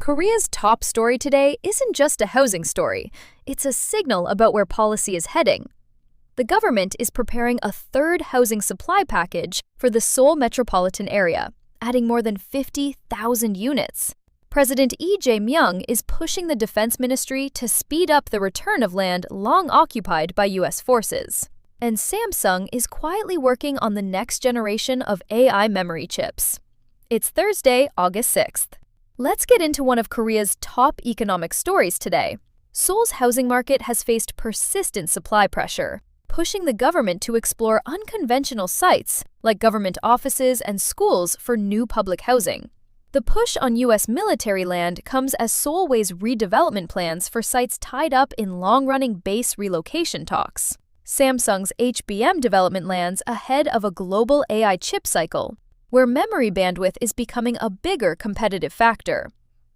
Korea's top story today isn't just a housing story, it's a signal about where policy is heading. The government is preparing a third housing supply package for the Seoul metropolitan area, adding more than 50,000 units. President Lee Jae-myung is pushing the defense ministry to speed up the return of land long occupied by U.S. forces. And Samsung is quietly working on the next generation of AI memory chips. It's Thursday, August 6th. Let's get into one of Korea's top economic stories today. Seoul's housing market has faced persistent supply pressure, pushing the government to explore unconventional sites like government offices and schools for new public housing. The push on U.S. military land comes as Seoul weighs redevelopment plans for sites tied up in long-running base relocation talks. Samsung's HBM development lands ahead of a global AI chip cycle, where memory bandwidth is becoming a bigger competitive factor.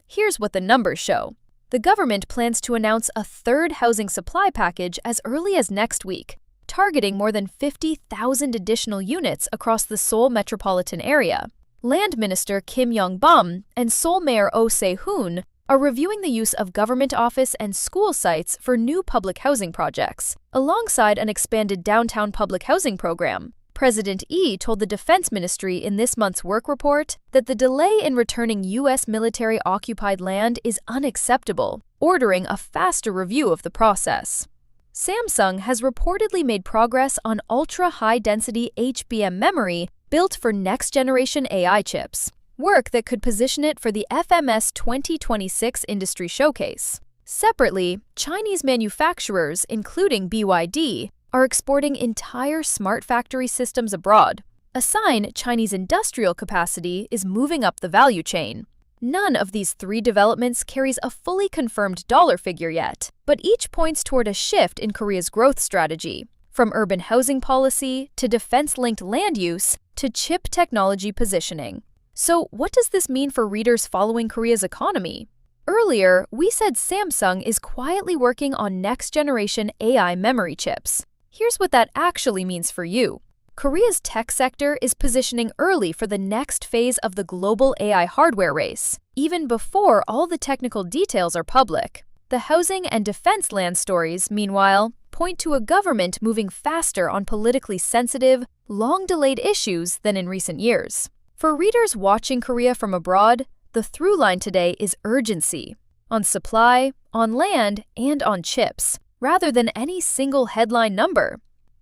Here's what the numbers show. The government plans to announce a third housing supply package as early as next week, targeting more than 50,000 additional units across the Seoul metropolitan area. Land Minister Kim Yong-bum and Seoul Mayor Oh Se-hoon are reviewing the use of government office and school sites for new public housing projects, alongside an expanded downtown public housing program. President Lee told the Defense Ministry in this month's work report that the delay in returning U.S. military-occupied land is unacceptable, ordering a faster review of the process. Samsung has reportedly made progress on ultra-high-density HBM memory built for next-generation AI chips, work that could position it for the FMS 2026 industry showcase. Separately, Chinese manufacturers, including BYD, are exporting entire smart factory systems abroad, a sign Chinese industrial capacity is moving up the value chain. None of these three developments carries a fully confirmed dollar figure yet, but each points toward a shift in Korea's growth strategy, from urban housing policy to defense-linked land use to chip technology positioning. So what does this mean for readers following Korea's economy? Earlier, we said Samsung is quietly working on next-generation AI memory chips. Here's what that actually means for you. Korea's tech sector is positioning early for the next phase of the global AI hardware race, even before all the technical details are public. The housing and defense land stories, meanwhile, point to a government moving faster on politically sensitive, long-delayed issues than in recent years. For readers watching Korea from abroad, the through line today is urgency on supply, on land, and on chips, rather than any single headline number.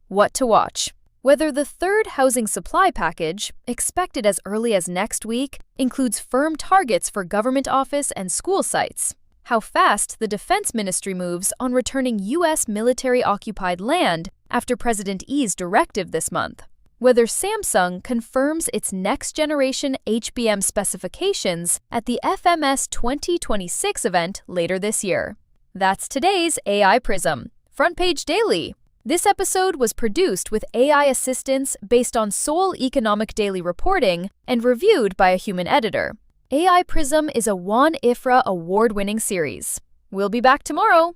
What to watch? Whether the third housing supply package, expected as early as next week, includes firm targets for government office and school sites. How fast the Defense Ministry moves on returning U.S. military-occupied land after President Lee's directive this month. Whether Samsung confirms its next-generation HBM specifications at the FMS 2026 event later this year. That's today's AI Prism, Front Page Daily. This episode was produced with AI assistance based on Seoul Economic Daily reporting and reviewed by a human editor. AI Prism is a Won Ifrah award-winning series. We'll be back tomorrow.